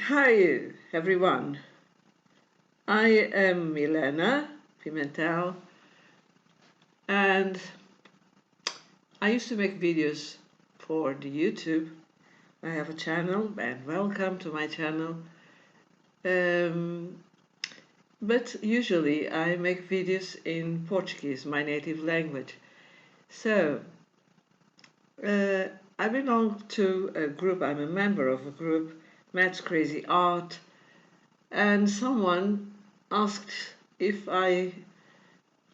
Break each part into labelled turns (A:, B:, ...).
A: Hi everyone, I am Milena Pimentel and I used to make videos for the YouTube. I have a channel and welcome to my channel. But usually I make videos in Portuguese, my native language. So I belong to a group, I'm a member of a group, Matt's Crazy Art, and someone asked if I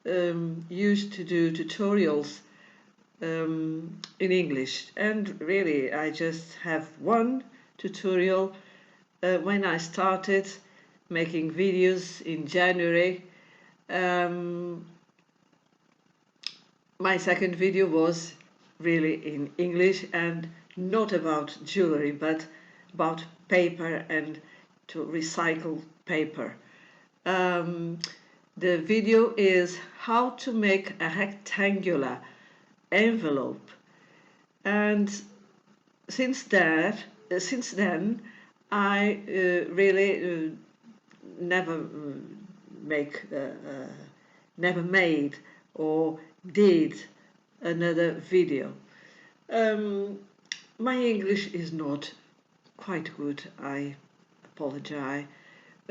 A: used to do tutorials in English, and really I just have one tutorial when I started making videos in January. My second video was really in English and not about jewellery but about paper and to recycle paper. The video is how to make a rectangular envelope, and since then I really never never made or did another video. My English is not quite good, I apologize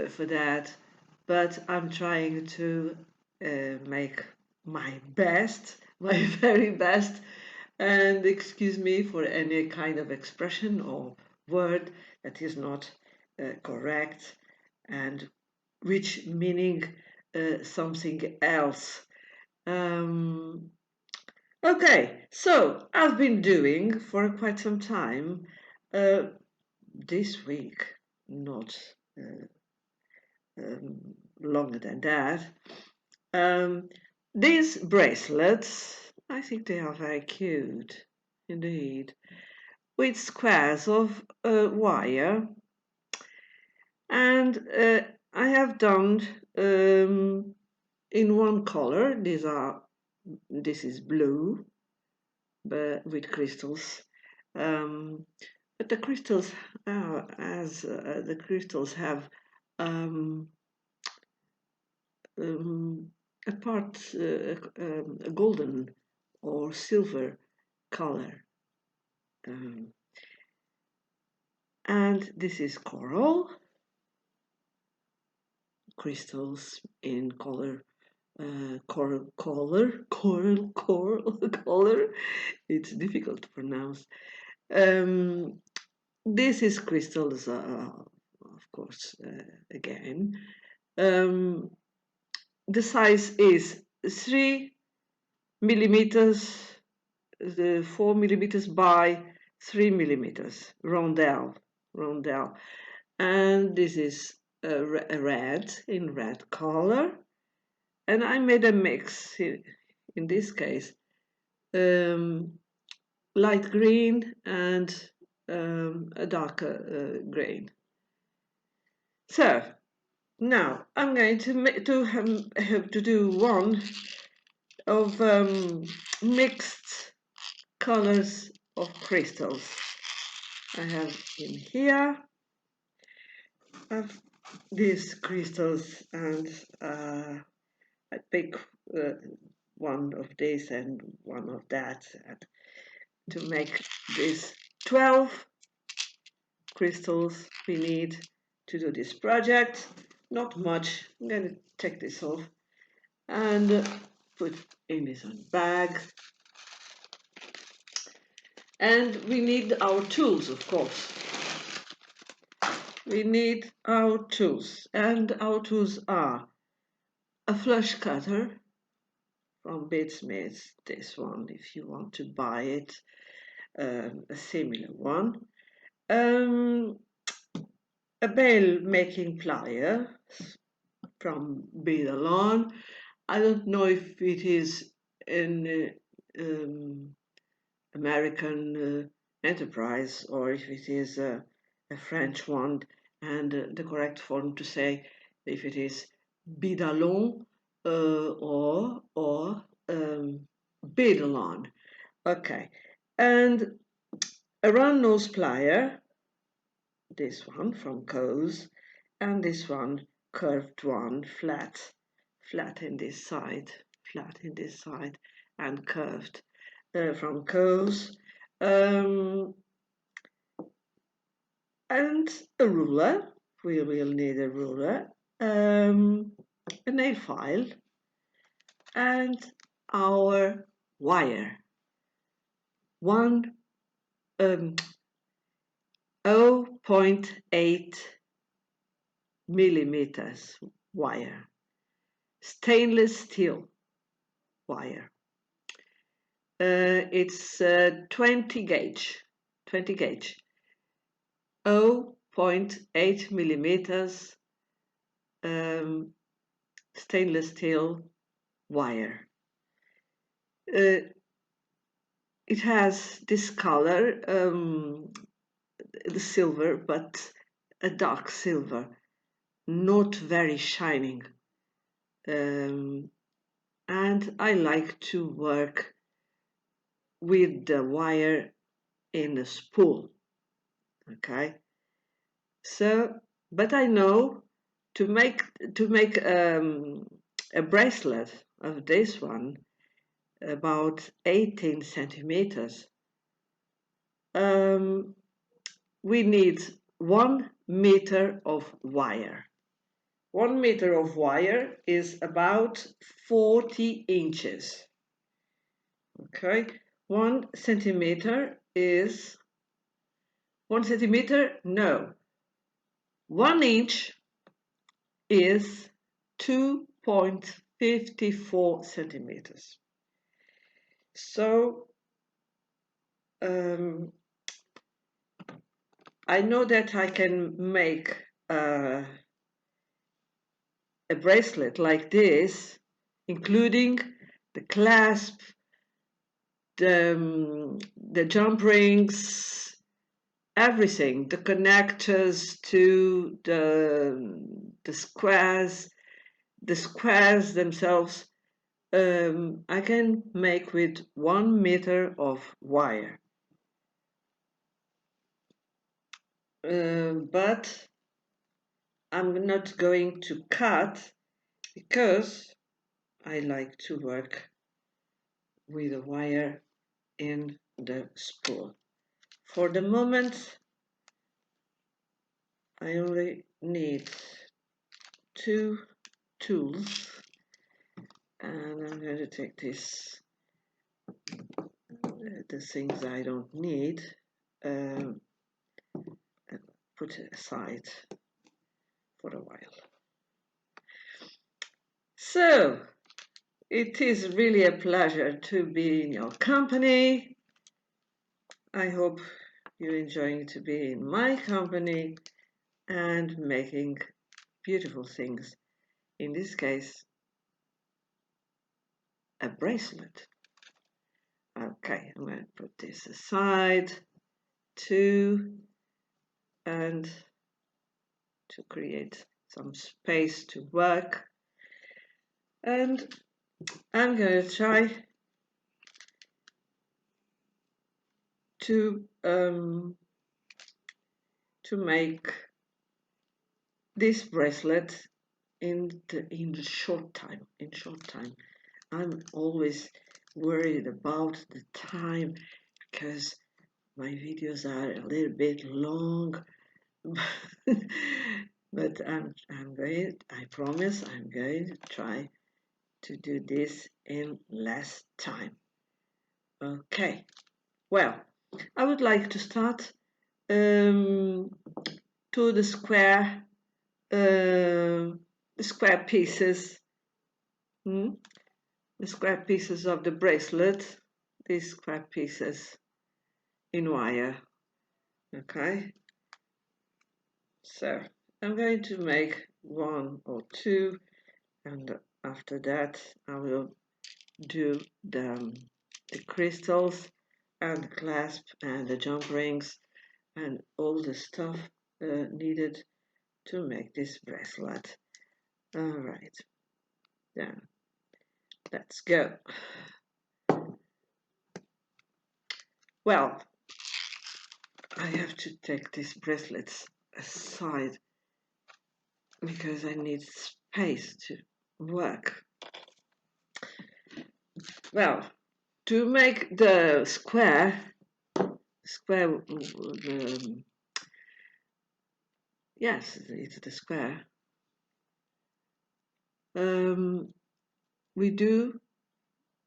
A: for that, but I'm trying to make my best, my very best, and excuse me for any kind of expression or word that is not correct and which meaning something else. Okay, so I've been doing for quite some time this week, not longer than that. These bracelets, I think they are very cute indeed, with squares of wire, and I have done in one color. This is blue, but with crystals. But the crystals, the crystals have a part, a golden or silver color. And this is coral, crystals in color, coral. It's difficult to pronounce. This is crystals, of course, again. The size is 3 millimeters, 4 millimeters by 3 millimeters, rondelle. And this is a red, in red color. And I made a mix, in this case, light green and a darker green. So now I'm going to have to do one of mixed colors of crystals. I have in here these crystals, and I pick one of this and one of that to make these 12 crystals we need to do this project. Not much. I'm going to take this off and put in this bag. And we need our tools, of course. We need our tools, and our tools are a flush cutter from Bitsmith, this one if you want to buy it, a similar one, a bail making plier from Bedalon. I don't know if it is an American enterprise or if it is a French one, and the correct form to say if it is Bidalon or Bedalon. Okay, and a round nose plier this one from Coase, and this one curved one, flat in this side, and curved from Coase, and a ruler. We will need a ruler, a nail file, and our wire. 0.8 millimeters wire, stainless steel wire. It's 20 gauge, 0.8 millimeters stainless steel wire. It has this color, the silver, but a dark silver, not very shining. And I like to work with the wire in a spool. Okay. So, but I know to make a bracelet of this one, about 18 centimeters. We need 1 meter of wire. 1 meter of wire is about 40 inches. Okay, 1 centimeter is 1 centimeter, no. 1 inch is 2.54 centimeters. So I know that I can make a bracelet like this, including the clasp, the jump rings, everything, the connectors to the squares themselves. I can make with 1 meter of wire. But I'm not going to cut because I like to work with a wire in the spool. For the moment, I only need 2 tools, and I'm going to take this, the things I don't need, and put it aside for a while. So, it is really a pleasure to be in your company. I hope you're enjoying to be in my company and making beautiful things. In this case, a bracelet. Okay, I'm going to put this aside and to create some space to work. And I'm going to try to make this bracelet in short time. I'm always worried about the time because my videos are a little bit long, but I promise I'm going to try to do this in less time. Okay, well, I would like to start to the square pieces. The square pieces of the bracelet, these square pieces in wire. Okay, so I'm going to make 1 or 2, and after that I will do the crystals and the clasp and the jump rings and all the stuff needed to make this bracelet. All right, then let's go. Well, I have to take these bracelets aside because I need space to work. Well, to make the square, yes, it's the square. We do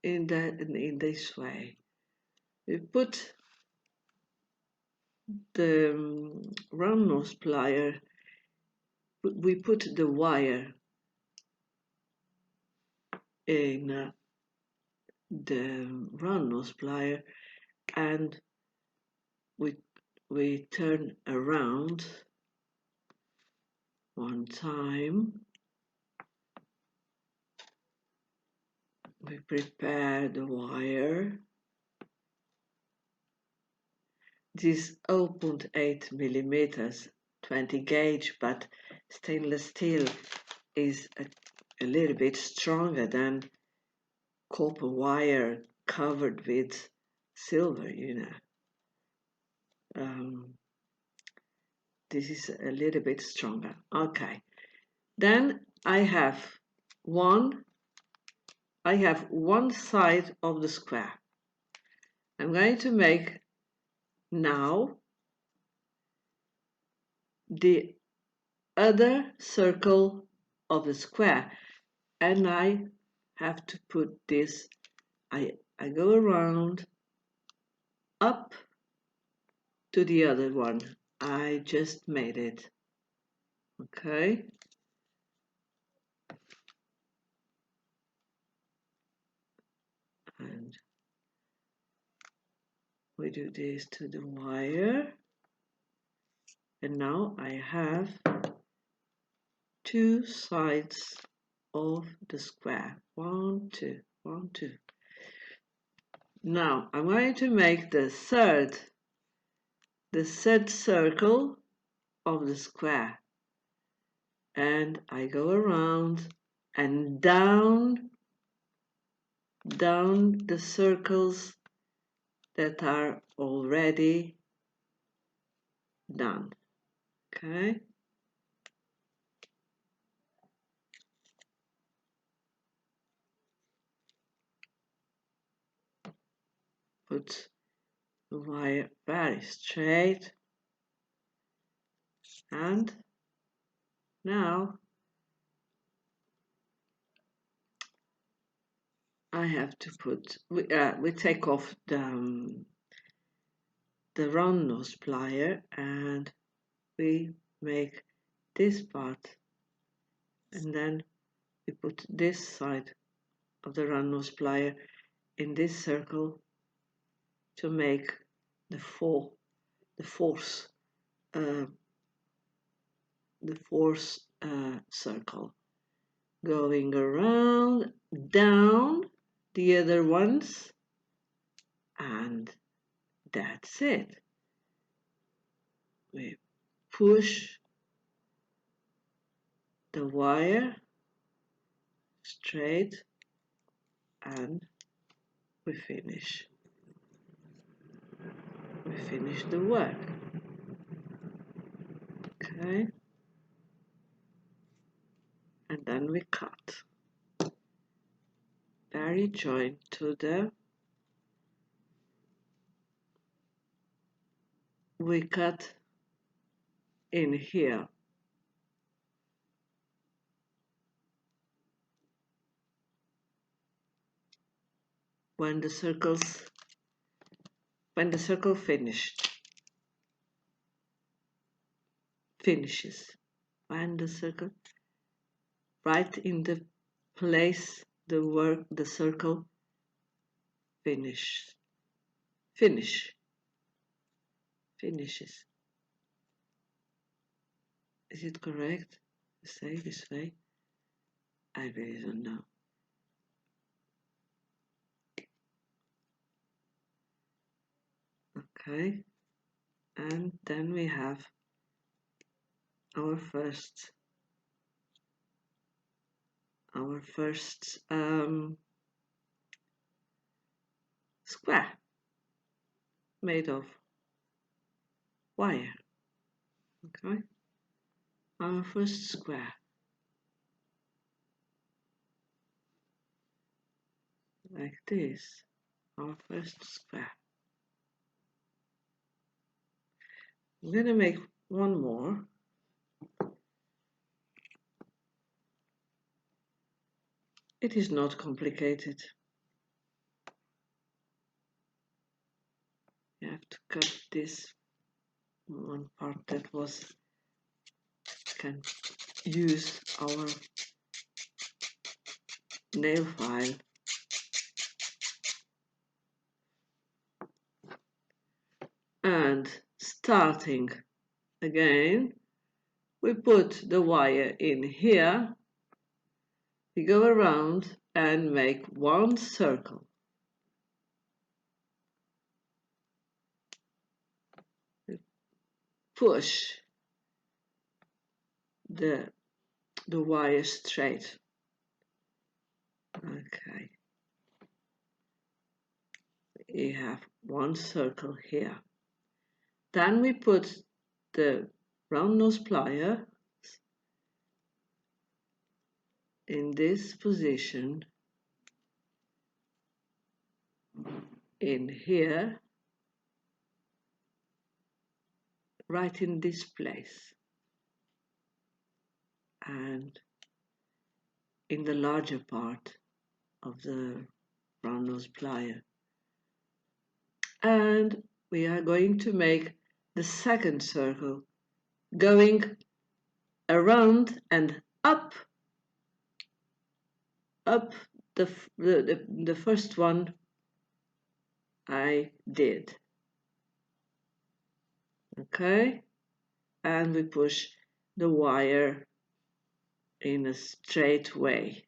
A: in this way. We put the round nose plier. We put the wire in the round nose plier, and we turn around one time. We prepare the wire. This 0.8 millimeters, 20 gauge, but stainless steel is a little bit stronger than copper wire covered with silver, you know. This is a little bit stronger. Okay. Then I have one side of the square. I'm going to make now the other circle of the square, and I have to put this, I go around up to the other one. I just made it. Okay. And we do this to the wire. And now I have two sides of the square. 1, 2, 1, 2. Now I'm going to make the third circle of the square. And I go around and down the circles that are already done. Okay. Put the wire very straight, and now I have to put, we take off the round nose plier, and we make this part, and then we put this side of the round nose plier in this circle to make the fourth circle, going around, down the other ones, and that's it. We push the wire straight, and we finish. We finish the work. Okay. And then we cut. Very joint to the, we cut in here. When the circle finishes, when the circle, right in the place the circle finishes. Is it correct to say this way? I really don't know. Okay, and then we have our first square made of wire. Okay. our first square. Like this, our first square. I'm going to make one more. It is not complicated. You have to cut this one part that was, can use our nail file. And starting again, we put the wire in here, we go around and make one circle. We push the wire straight. Okay. We have one circle here. Then we put the round nose plier in this position, in here, right in this place, and in the larger part of the round nose plier. And we are going to make the second circle, going around and up the first one I did. Okay, and we push the wire in a straight way,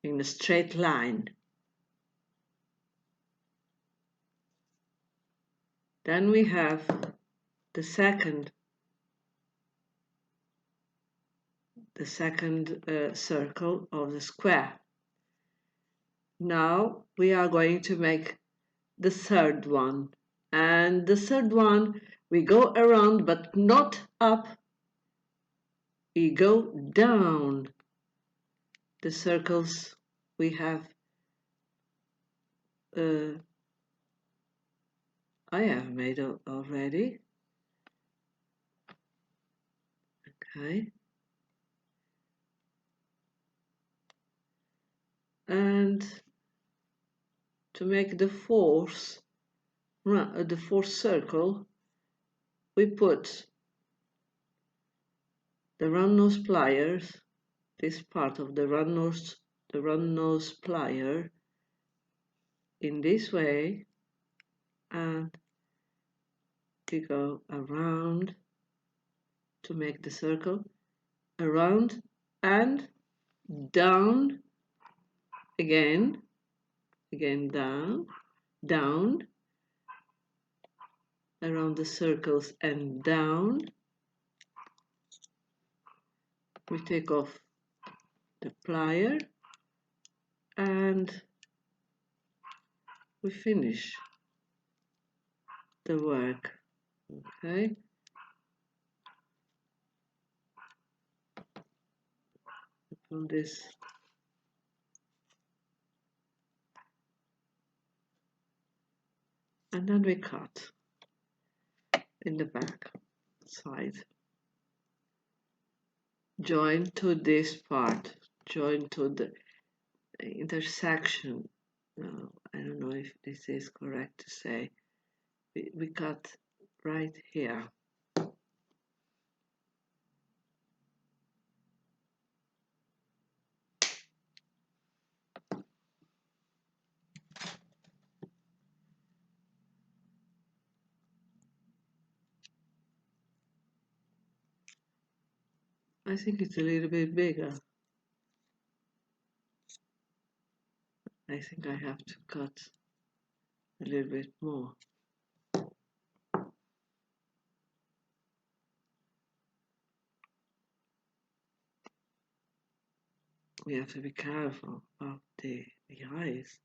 A: in a straight line. Then we have the second circle of the square. Now we are going to make the third one, and the third one we go around but not up, we go down. The circles we have I have made already. Okay, and to make the fourth circle, we put the round nose pliers, this part of the round nose plier, in this way, and we go around to make the circle, around and down, again down, around the circles and down. We take off the plier and we finish the work. Okay, on this and then we cut in the back side, join to this part, join to the intersection. I don't know if this is correct to say. We cut right here. I think it's a little bit bigger. I think I have to cut a little bit more. We have to be careful about the eyes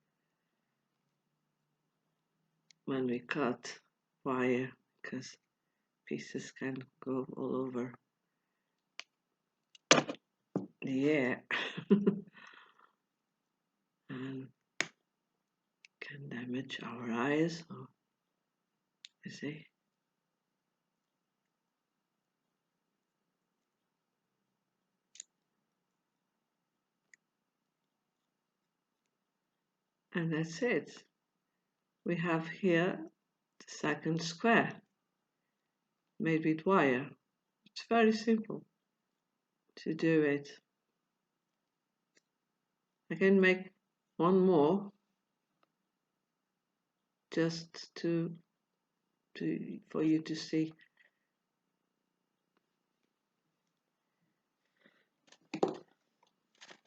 A: when we cut wire, because pieces can go all over the air and can damage our eyes. Or, you see. And that's it. We have here the second square made with wire. It's very simple to do it. I can make one more just for you to see.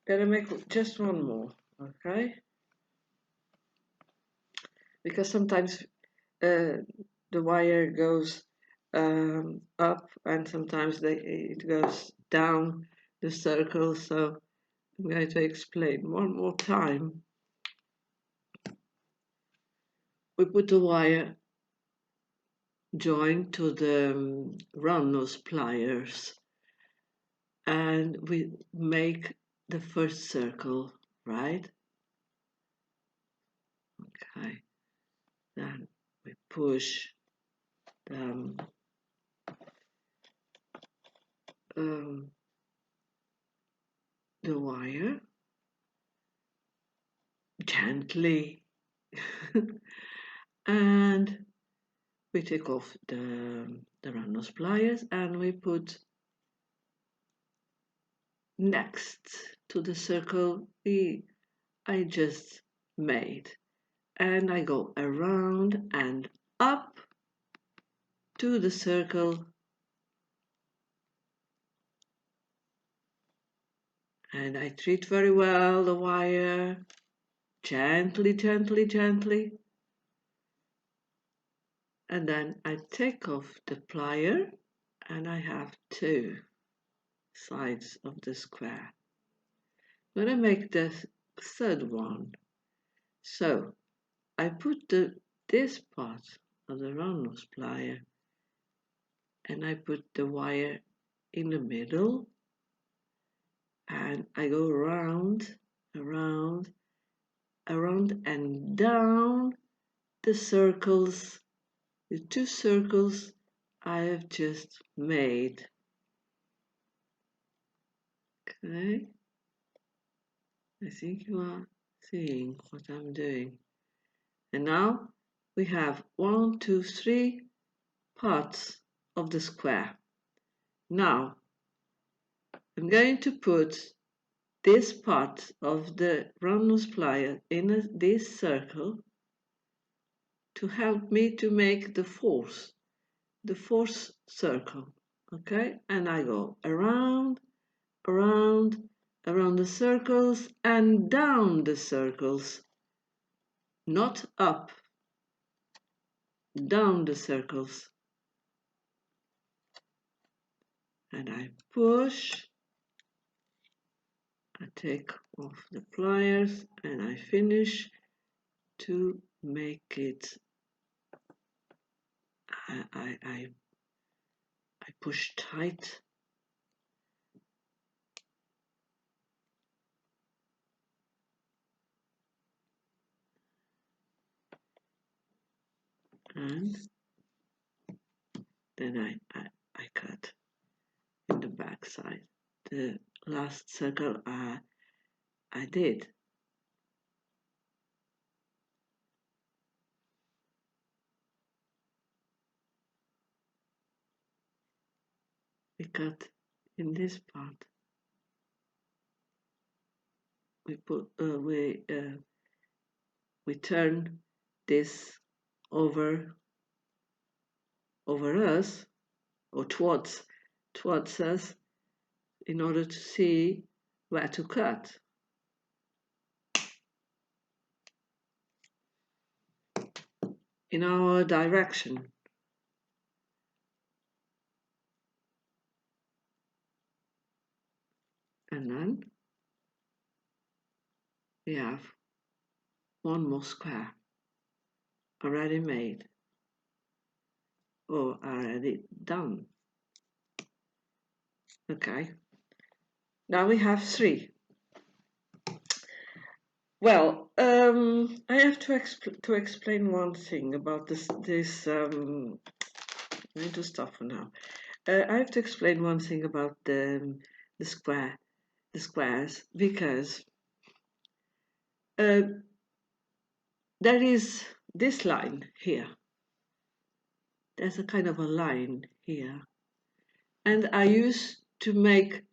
A: Gonna make just one more, okay? Because sometimes the wire goes up and sometimes it goes down the circle, so I'm going to explain one more time. We put the wire joined to the round nose pliers and we make the first circle, right? Okay, then we push the wire gently and we take off the round nose pliers and we put next to the circle I just made, and I go around and up to the circle and I treat very well the wire, gently, gently, gently, and then I take off the plier and I have two sides of the square. I'm going to make the third one. So I put this part of the round nose plier and I put the wire in the middle and I go around, around, around and down the circles, the two circles I have just made. Okay, I think you are seeing what I'm doing. And now we have 1, 2, 3 parts of the square. Now I'm going to put this part of the round nose plier in this circle to help me to make the fourth circle, okay? And I go around, around, around the circles and down the circles, not up, down the circles. And I push, I take off the pliers and I finish to make it. I push tight and then I cut in the back side. The last circle I did. We cut in this part. We put we turn this over us or towards us in order to see where to cut. In our direction. And then we have one more square already made. already done. Okay, now we have 3. Well, I have to explain one thing about this. I'm going to stop for now. I have to explain one thing about the squares, because there is this line here. There's a kind of a line here, and I used to make,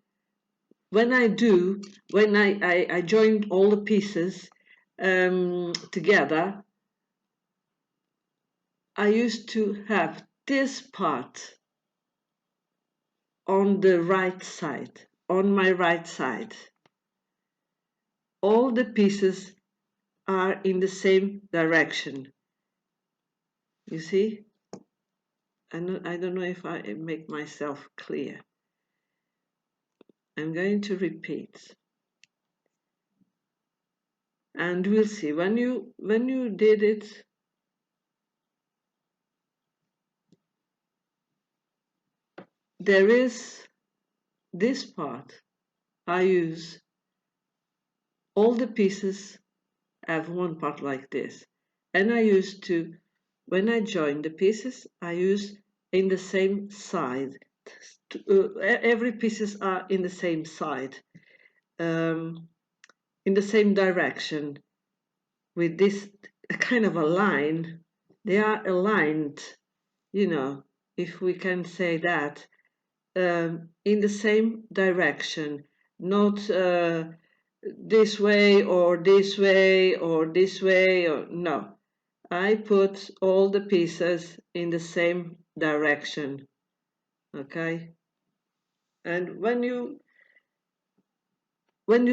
A: when I join all the pieces together, I used to have this part on the right side, on my right side. All the pieces are in the same direction. You see? And I don't know if I make myself clear. I'm going to repeat. And we'll see. When you did it, there is this part. I use all the pieces have one part like this. And I used to, when I join the pieces, I use in the same side. Every pieces are in the same side, in the same direction, with this kind of a line. They are aligned, you know, if we can say that, in the same direction, not this way or this way or this way, or no. I put all the pieces in the same direction, okay? And when you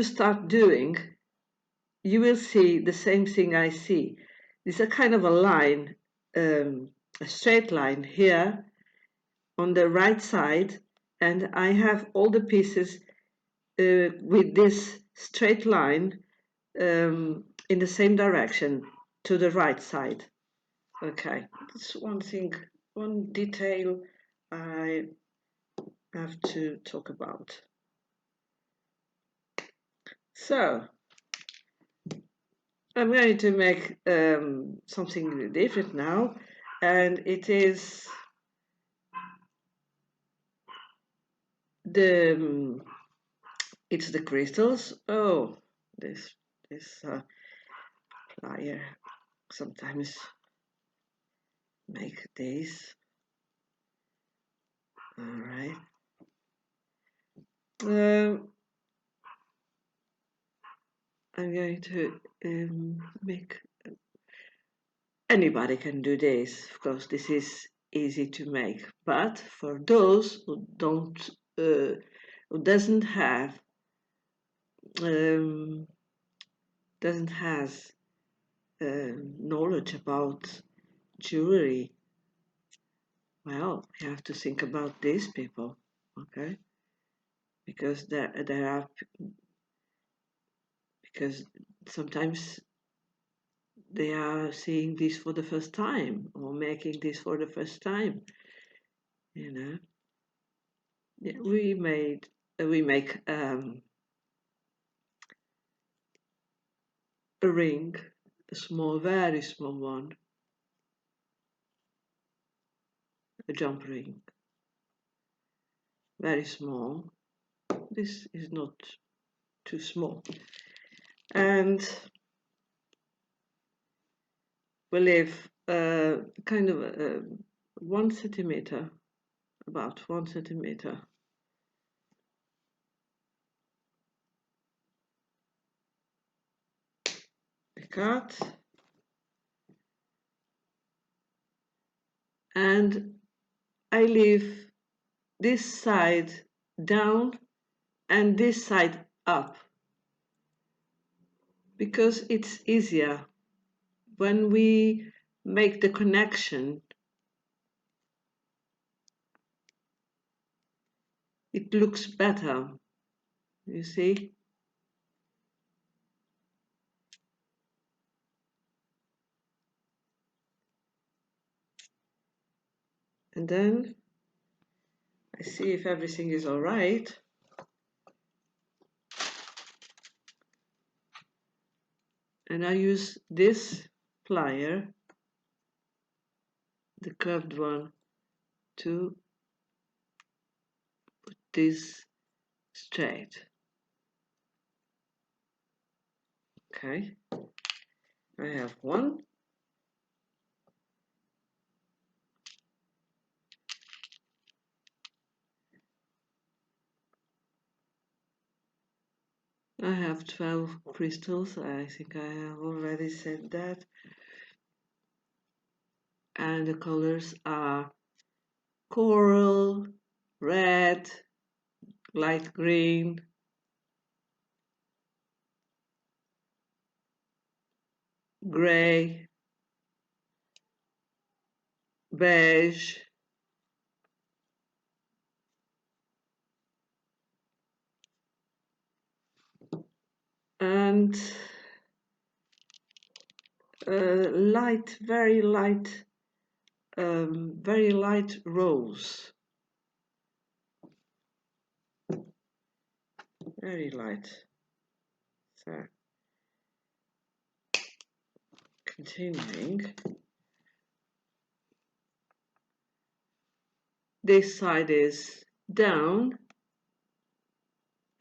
A: start doing, you will see the same thing I see. It's a kind of a line, a straight line here on the right side, and I have all the pieces with this straight line in the same direction to the right side. Okay, that's one thing, one detail I have to talk about. So I'm going to make something different now, and it is it's the crystals. Oh, this plier sometimes make these. All right. I'm going to make. Anybody can do this. Of course, this is easy to make, but for those who who doesn't have knowledge about jewelry, well, you have to think about these people, okay? Because because sometimes they are seeing this for the first time or making this for the first time, you know. Yeah, we make a ring, a small, very small one, a jump ring, very small. This is not too small, and we leave kind of 1 centimeter, about 1 centimeter. We cut, and I leave this side down and this side up, because it's easier when we make the connection. It looks better, you see. And then I see if everything is all right. And I use this plier, the curved one, to put this straight. Okay, I have one. I have 12 crystals, I think I have already said that. And the colors are coral, red, light green, gray, beige, and light, very light rose. Very light. So, continuing. This side is down,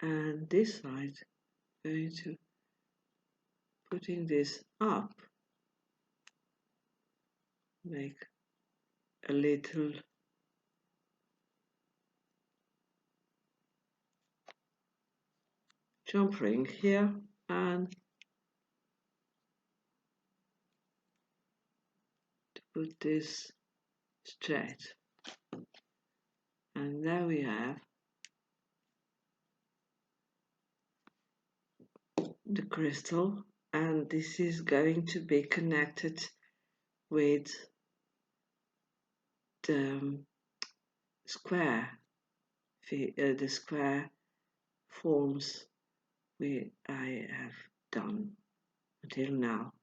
A: and this side going to putting this up. Make a little jump ring here and to put this straight. And there we have the crystal, and this is going to be connected with the square, the square forms I have done until now.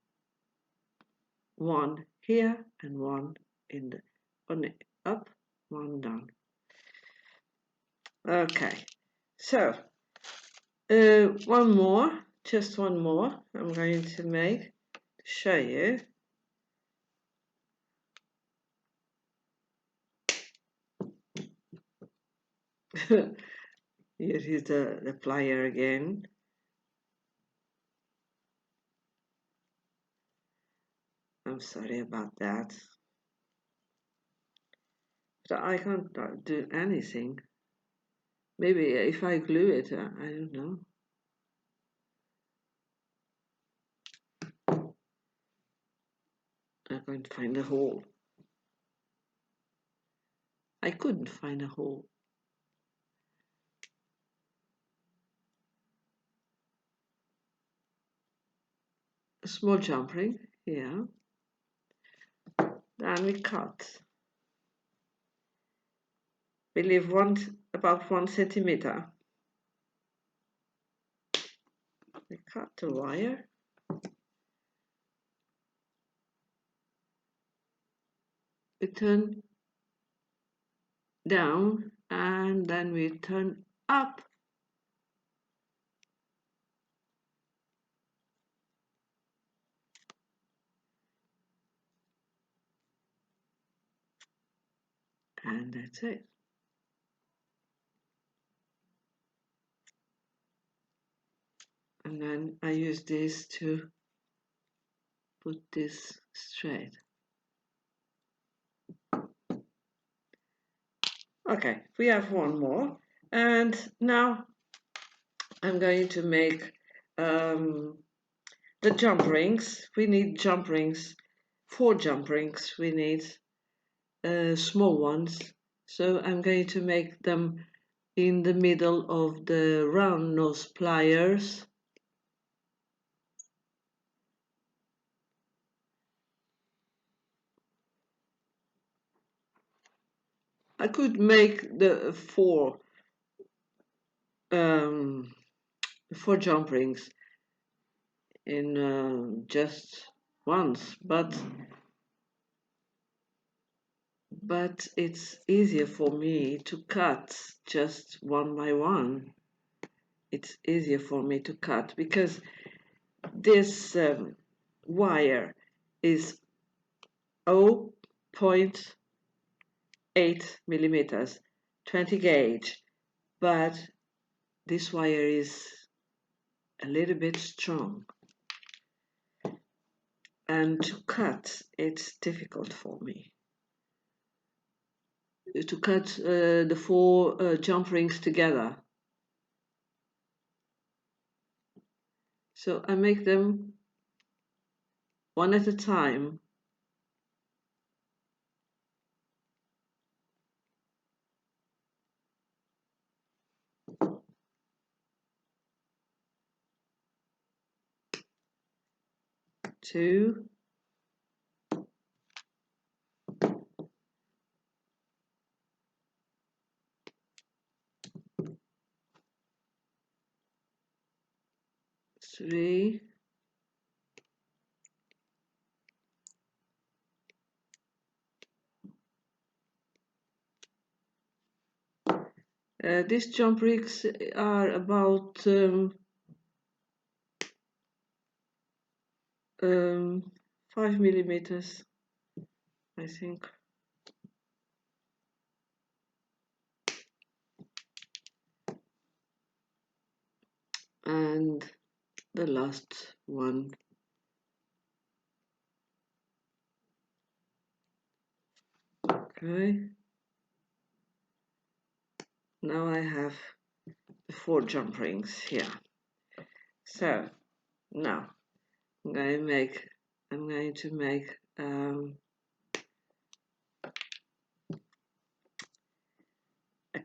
A: One here and one in the one up, one down. Okay, so one more, just one more I'm going to make to show you. Here is the plier again. I'm sorry about that. But I can't do anything. Maybe if I glue it, I don't know. I'm going to find a hole. I couldn't find a hole. A small jump ring here. Then we cut. We leave about 1 centimeter. We cut the wire. We turn down and then we turn up. And that's it. And then I use this to put this straight. Okay, we have one more, and now I'm going to make the jump rings. We need jump rings, 4 jump rings. We need small ones, so I'm going to make them in the middle of the round nose pliers. I could make the 4 jump rings in just once, but but it's easier for me to cut just one by one. It's easier for me to cut because this wire is 0.8 millimeters, 20 gauge, but this wire is a little bit strong, and to cut it's difficult for me to cut the four jump rings together. So I make them one at a time. Two, three, these jump rings are about 5 millimeters, I think. And the last one. Okay. Now I have the four jump rings here. So now I'm going to make a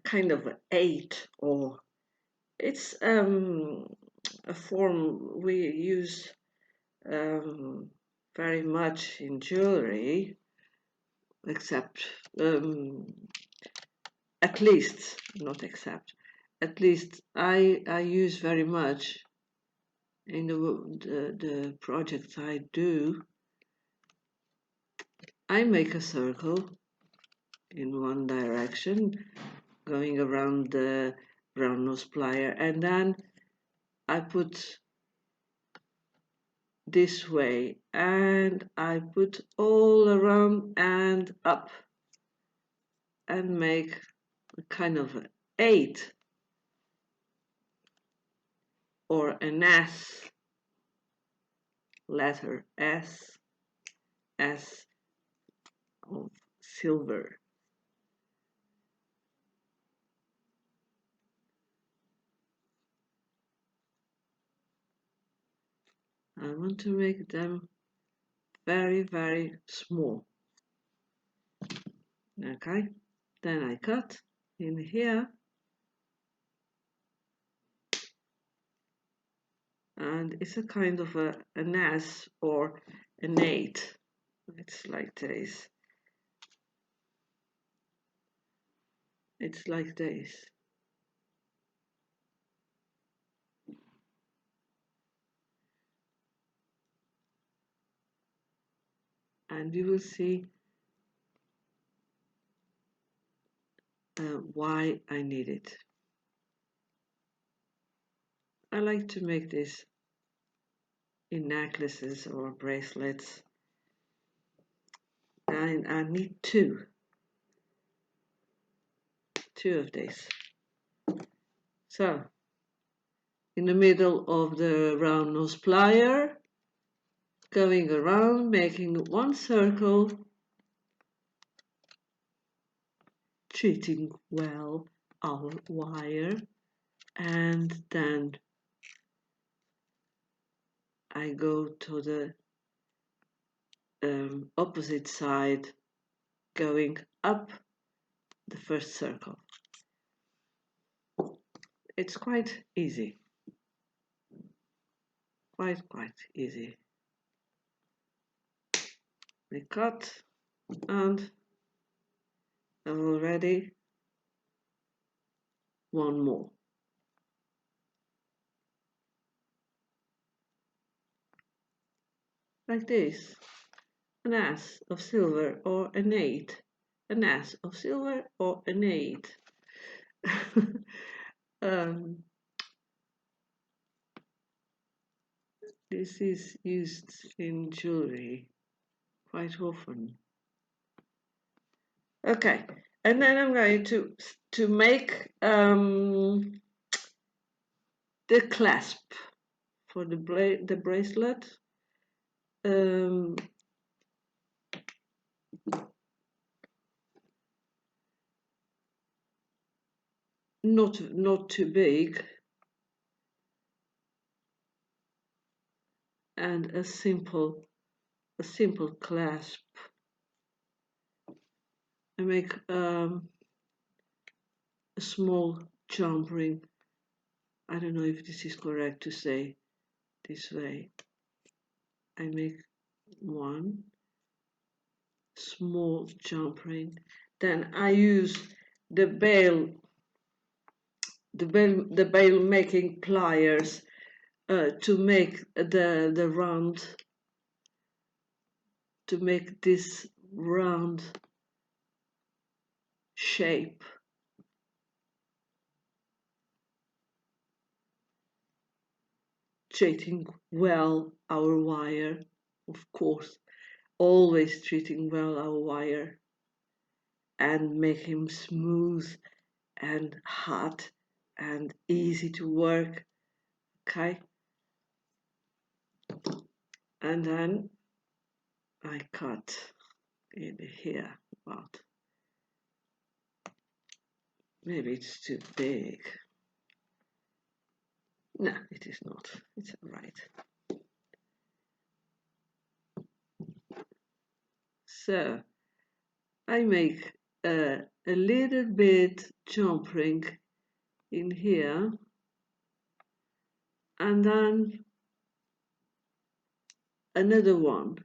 A: kind of 8, or it's a form we use very much in jewellery, except at least, not except, at least I use very much in the projects I do. I make a circle in one direction, going around the round nose plier, and then I put this way, and I put all around and up, and make a kind of an 8 or an S, letter S of silver. I want to make them very, very small. Okay, then I cut in here, and it's a kind of an S or an 8. It's like this. It's like this. And you will see why I need it. I like to make this in necklaces or bracelets, and I need two of these. So in the middle of the round nose plier, going around, making one circle, treating well our wire, and then I go to the opposite side, going up the first circle. It's quite easy, quite easy. We cut, and I've already one more. Like this, an S of silver or an 8, an ace of silver or an 8. This is used in jewellery quite often. Okay, and then I'm going to make the clasp for the bracelet. Not too big, and a simple clasp. I make a small jump ring. I don't know if this is correct to say this way. I make one small jump ring. Then I use the bail making pliers to make the round, to make this round shape. Treating well our wire, of course, always treating well our wire, and make him smooth and hard and easy to work. Okay, and then I cut in here, but maybe it's too big. No, it is not. It's all right. So I make a little bit jump ring in here, and then another one,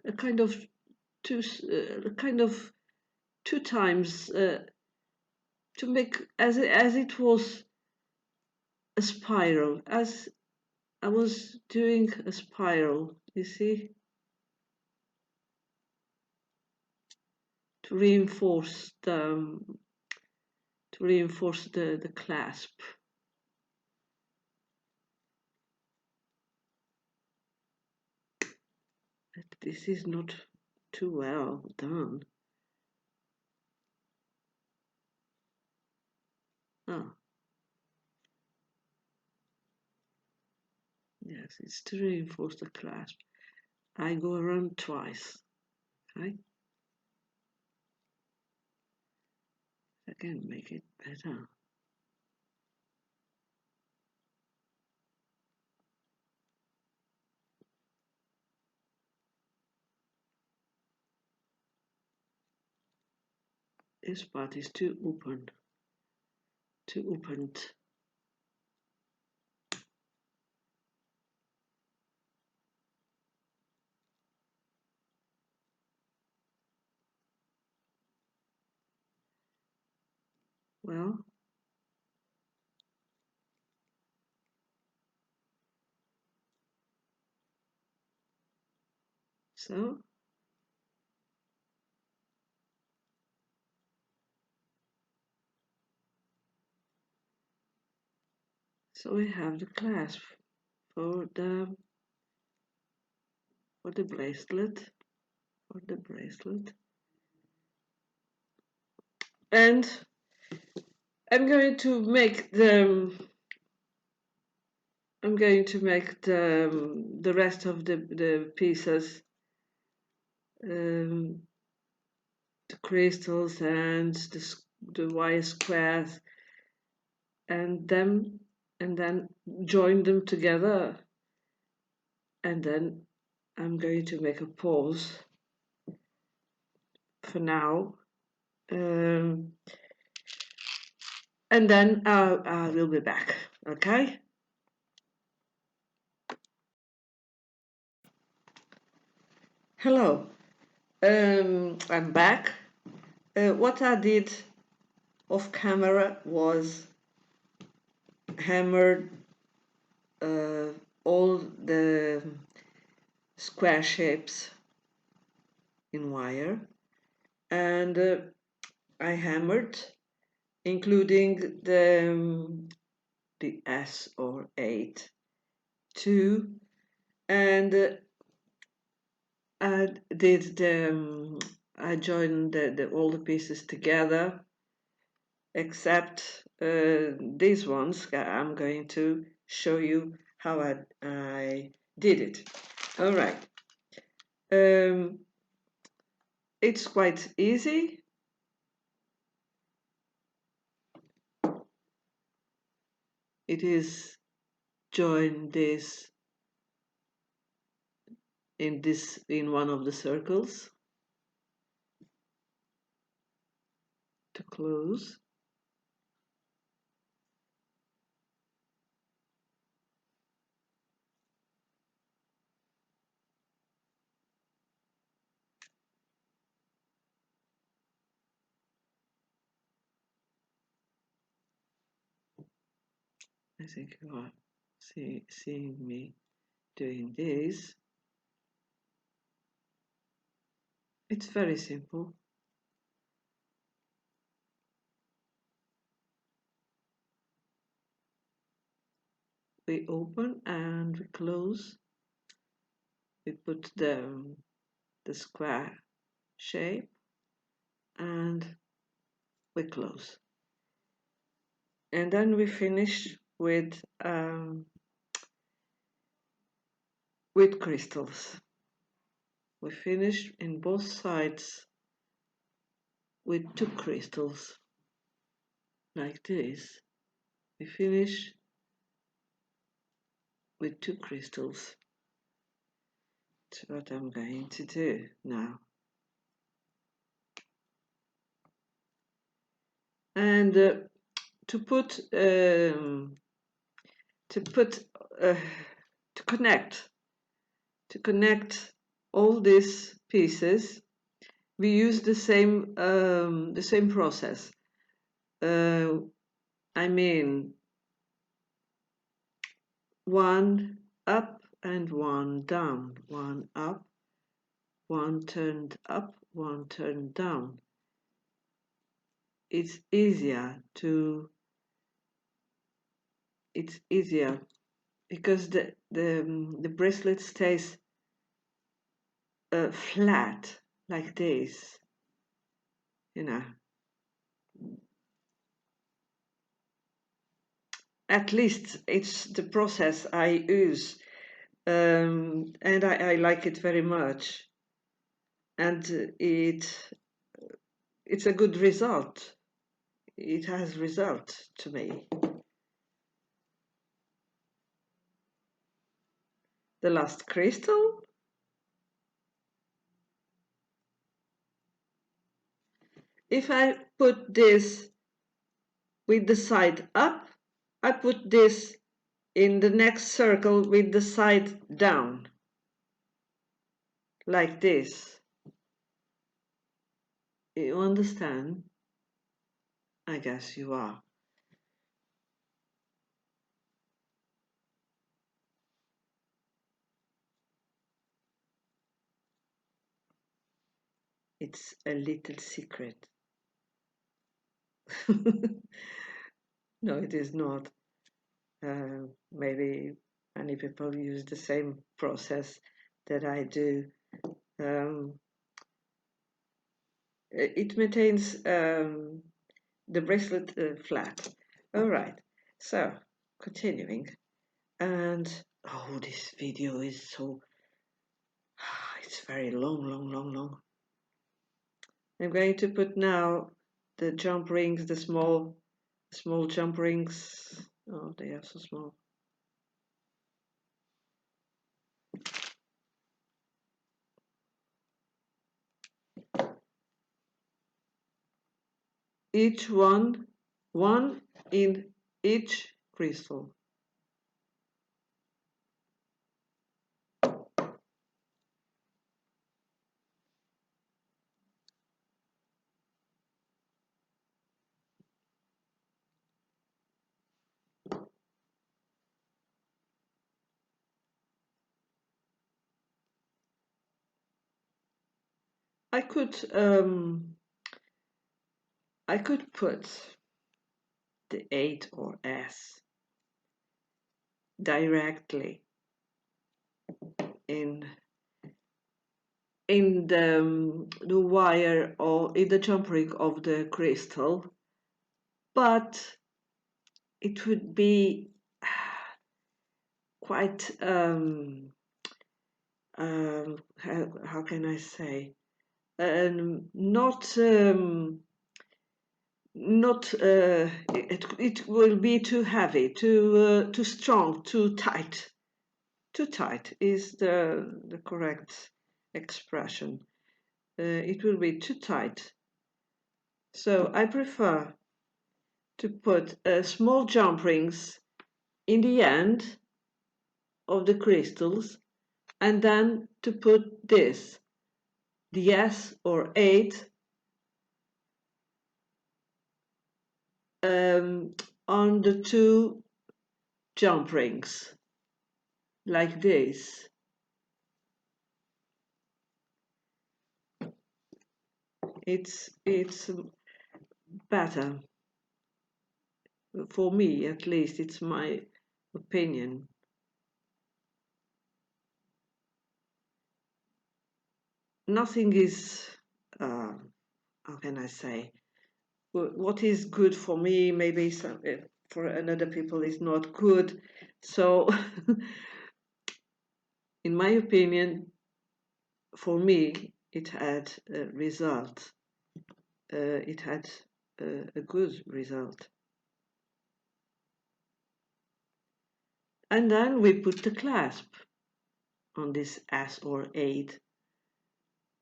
A: a kind of two times to make as it was a spiral, as I was doing a spiral, you see, to reinforce the clasp. But this is not too well done. Oh. Yes, it's to reinforce the clasp. I go around twice. Okay? I can make it better. This part is too opened. Well, so we have the clasp for the bracelet, and I'm going to make the rest of the pieces, the crystals and the wire squares, and then join them together, and then I'm going to make a pause for now, and then I will be back. Okay. Hello, I'm back. What I did off camera was hammered all the square shapes in wire, and I hammered, including the S or 8, 2, and I did I joined all the pieces together, except these ones. I'm going to show you how I did it. All right. It's quite easy. It is join this in one of the circles to close. I think you are seeing me doing this. It's very simple. We open and we close. We put the square shape and we close. And then we finish with crystals. We finish in both sides with 2 crystals, like this. We finish with 2 crystals. That's what I'm going to do now. And to connect all these pieces, we use the same process. I mean, 1 up and 1 down, 1 up, 1 turned up, 1 turned down. It's easier because the bracelet stays flat like this, you know. At least it's the process I use, and I like it very much, and it's a good result. It has result to me. The last crystal. If I put this with the side up, I put this in the next circle with the side down, like this. You understand? I guess you are. It's a little secret. No, it is not. Maybe many people use the same process that I do. It maintains the bracelet flat. All right, so continuing. And oh, this video is so, it's very long. I'm going to put now the jump rings, the small jump rings. Oh, they are so small. Each one in each crystal. I could put the 8 or S directly in the wire or in the jump ring of the crystal, but it would be quite how can I say, not it will be too heavy, too strong, too tight. Too tight is the correct expression. It will be too tight. So I prefer to put small jump rings in the end of the crystals, and then to put this, the S or 8, on the 2 jump rings, like this. It's better. For me, at least, it's my opinion. Nothing is, how can I say, what is good for me, maybe for another people is not good. So, in my opinion, for me, it had a result. It had a good result. And then we put the clasp on this S or 8.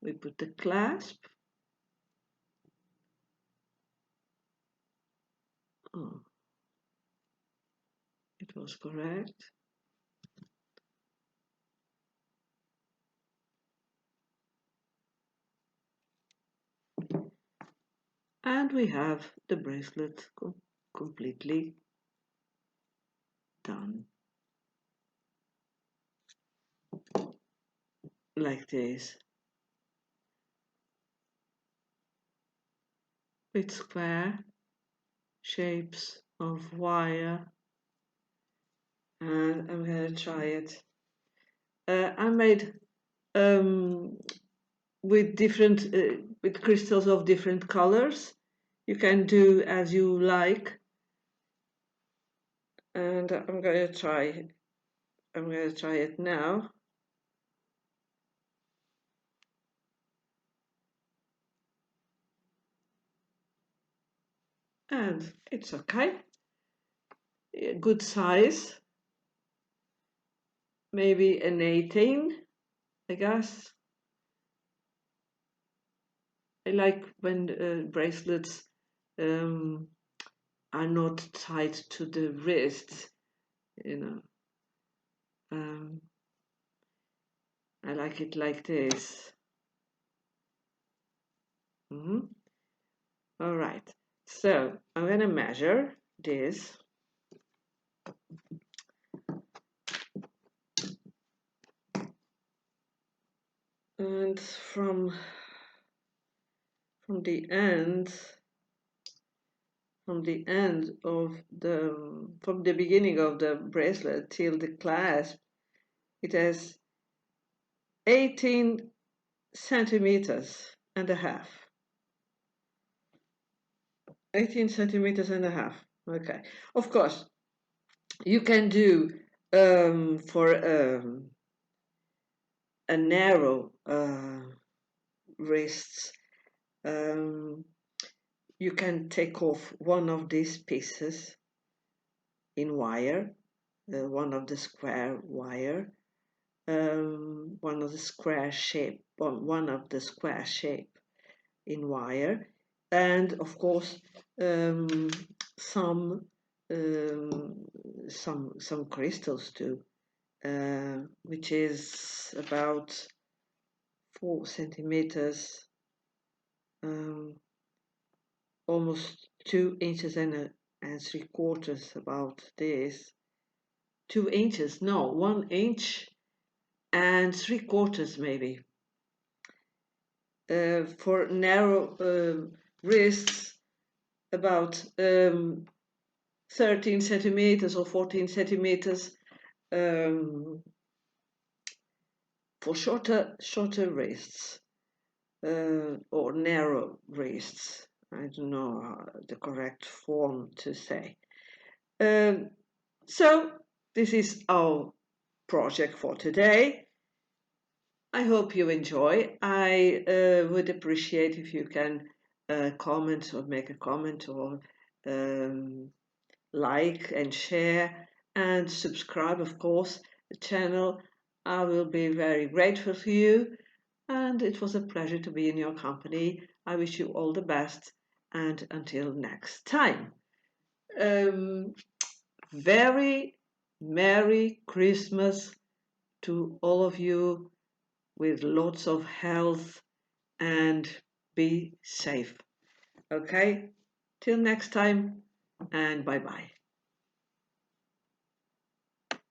A: We put the clasp. Oh, it was correct. And we have the bracelet completely done. Like this. With square shapes of wire. And I'm going to try it. I made with different with crystals of different colors. You can do as you like. And I'm going to try it now. And it's okay. Good size. Maybe an 18, I guess. I like when bracelets are not tied to the wrist, you know. I like it like this. All right, so I'm gonna measure this. And from the end of from the beginning of the bracelet till the clasp, it has 18 centimeters and a half. 18 centimeters and a half. Okay, of course you can do for a narrow wrists, you can take off one of these pieces in wire, one of the square wire, one of the square shape in wire, and of course some crystals too, which is about 4 centimeters, almost 2 inches and 3/4, about this. 2 inches, no, 1 inch and 3/4 maybe. for narrow wrists, about 13 centimeters or 14 centimeters, for shorter wrists, or narrow wrists. I don't know the correct form to say. So this is our project for today. I hope you enjoy. I would appreciate if you can comment or make a comment, or like and share and subscribe, of course, the channel. I will be very grateful to you, and it was a pleasure to be in your company. I wish you all the best, and until next time. Very Merry Christmas to all of you, with lots of health, and be safe. Okay? Till next time, and bye-bye.